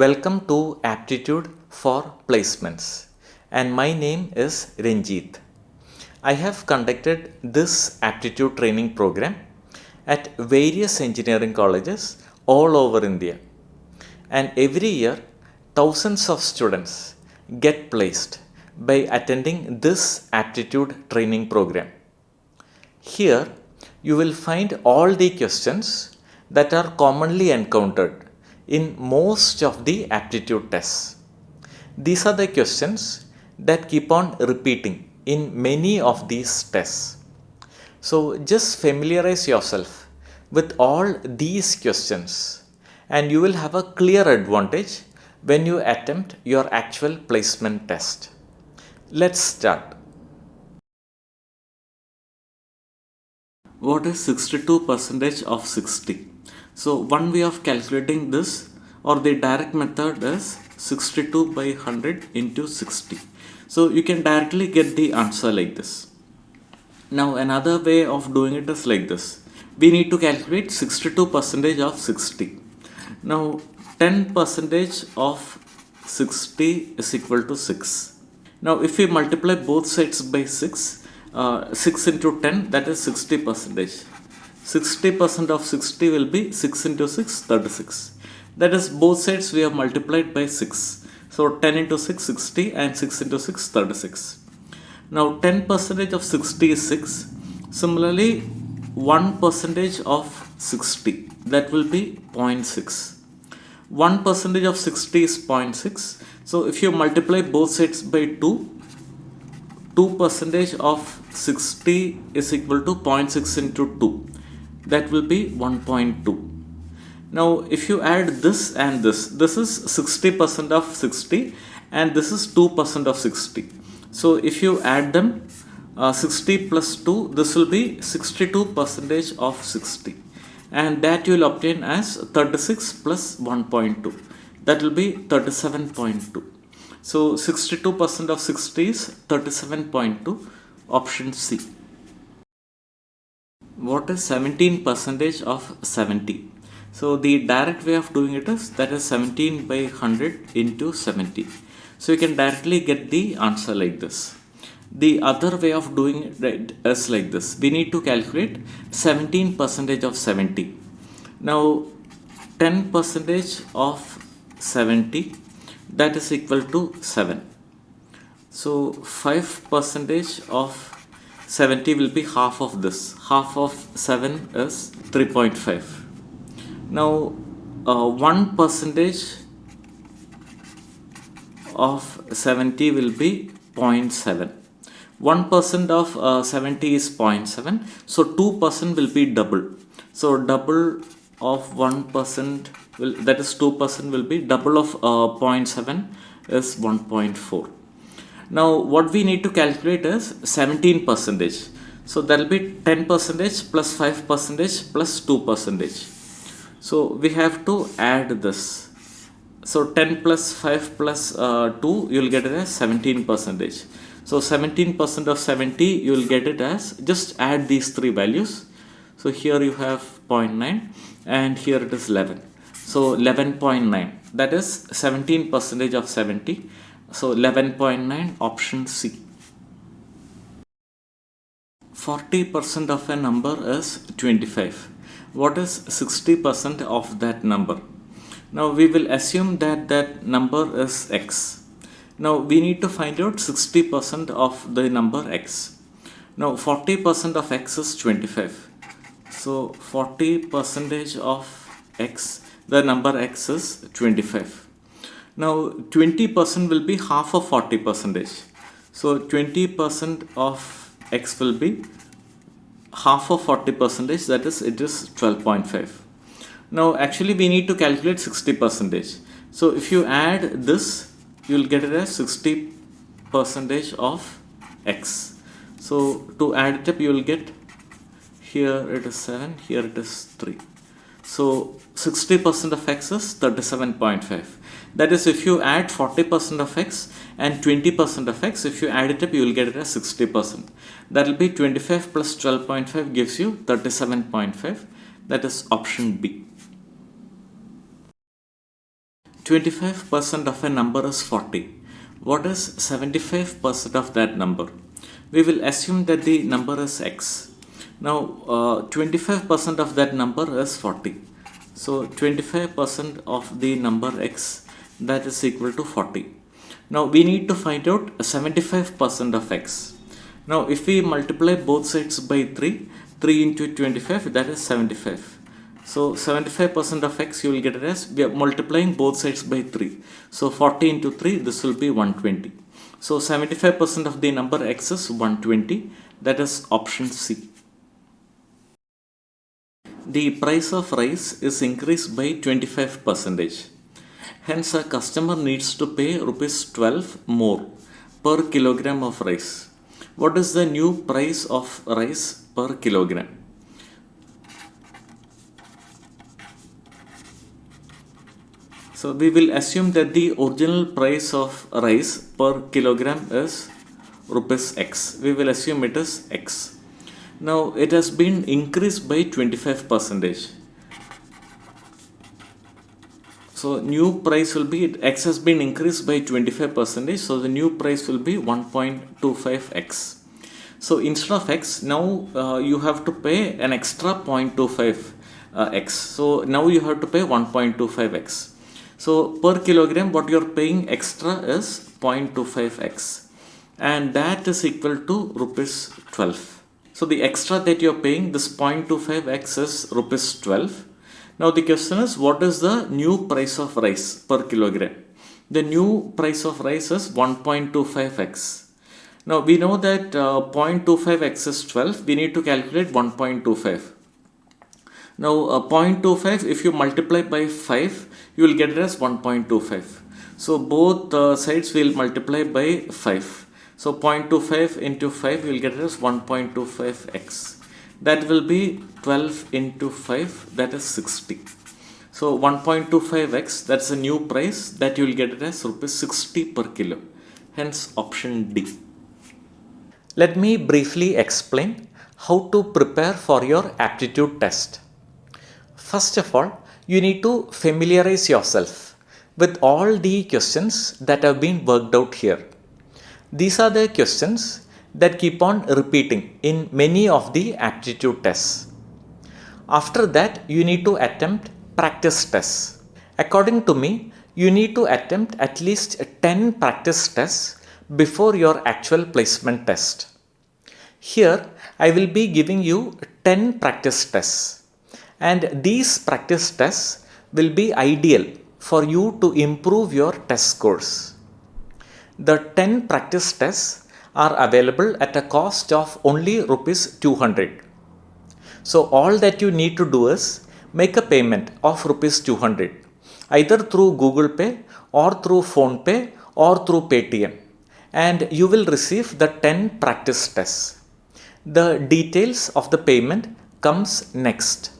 Welcome to Aptitude for Placements, and my name is Ranjit. I have conducted this aptitude training program at various engineering colleges all over India, and every year thousands of students get placed by attending this aptitude training program. Here you will find all the questions that are commonly encountered in most of the aptitude tests. These are the questions that keep on repeating in many of these tests. So just familiarize yourself with all these questions and you will have a clear advantage when you attempt your actual placement test. Let's start. What is 62% of 60? So one way of calculating this or the direct method is 62 by 100 into 60. So you can directly get the answer like this. Now another way of doing it is like this. We need to calculate 62% of 60. Now 10% of 60 is equal to 6. Now if we multiply both sides by 6, 6 into 10, that is 60%. 60% of 60 will be 6 into 6, 36. That is both sides we have multiplied by 6. So 10 into 6, 60 and 6 into 6, 36. Now 10% of 60 is 6. Similarly, 1% of 60, that will be 0.6. 1% of 60 is 0.6. So if you multiply both sides by 2, 2% of 60 is equal to 0.6 into 2. That will be 1.2. Now if you add this and this is 60% of 60 and this is 2% of 60. So if you add them, 60 plus 2, this will be 62% of 60. And that you will obtain as 36 plus 1.2. That will be 37.2. So 62% of 60 is 37.2, option C. What is 17% of 70? So the direct way of doing it is, that is 17 by 100 into 70. So you can directly get the answer like this. The other way of doing it is like this. We need to calculate 17% of 70. Now 10% of 70, that is equal to 7. So 5% of 70 will be half of this. Half of 7 is 3.5. Now 1% of 70 will be 0.7. 1% of 70 is 0.7. So 2% will be double. So double of 1% will, that is 2% will be double of 0.7 is 1.4. Now what we need to calculate is 17%. So that will be 10% plus 5% plus 2%. So we have to add this. So 10 plus 5 plus 2, you will get it as 17%. So 17% of 70, you will get it as, just add these three values. So here you have 0.9 and here it is 11. So 11.9, that is 17% of 70. So 11.9, option C. 40% of a number is 25. What is 60% of that number? Now we will assume that that number is x. Now we need to find out 60% of the number x. Now 40% of x is 25. So 40% of x, the number x is 25. Now 20% will be half of 40%. So 20% of x will be half of 40%, that is, it is 12.5. Now actually we need to calculate 60%. So if you add this, you will get it as 60% of x. So to add it up, you will get, here it is 7, here it is 3. So 60% of x is 37.5. That is, if you add 40% of x and 20% of x, if you add it up, you will get it as 60%. That will be 25 plus 12.5 gives you 37.5. That is option B. 25% of a number is 40. What is 75% of that number? We will assume that the number is x. Now 25% of that number is 40. So 25% of the number x, that is equal to 40. Now we need to find out 75% of x. Now if we multiply both sides by 3, 3 into 25, that is 75. So 75% of x you will get it as, we are multiplying both sides by 3. So 40 into 3, this will be 120. So 75% of the number x is 120. That is option C. The price of rice is increased by 25%. Hence a customer needs to pay rupees 12 more per kilogram of rice. What is the new price of rice per kilogram? So we will assume that the original price of rice per kilogram is rupees x. We will assume it is x. Now it has been increased by 25%. So new price will be, x has been increased by 25%. So the new price will be 1.25x. So instead of x, now you have to pay an extra 0.25 x. So now you have to pay 1.25x. So per kilogram what you are paying extra is 0.25x, and that is equal to rupees 12. So the extra that you are paying, this 0.25x is rupees 12. Now the question is, what is the new price of rice per kilogram? The new price of rice is 1.25x. Now we know that 0.25x is 12. We need to calculate 1.25. Now 0.25, if you multiply by 5, you will get it as 1.25. So both sides will multiply by 5. So 0.25 into 5, you will get it as 1.25x. That will be 12 into 5, that is 60. So 1.25x, that's the new price, that you will get it as rupees 60 per kilo. Hence option D. Let me briefly explain how to prepare for your aptitude test. First of all, you need to familiarize yourself with all the questions that have been worked out here. These are the questions that keep on repeating in many of the aptitude tests. After that, you need to attempt practice tests. According to me, you need to attempt at least 10 practice tests before your actual placement test. Here, I will be giving you 10 practice tests. And these practice tests will be ideal for you to improve your test scores. The 10 practice tests are available at a cost of only rupees 200. So all that you need to do is make a payment of rupees 200 either through Google Pay or through PhonePe or through Paytm, and you will receive the 10 practice tests. The details of the payment comes next.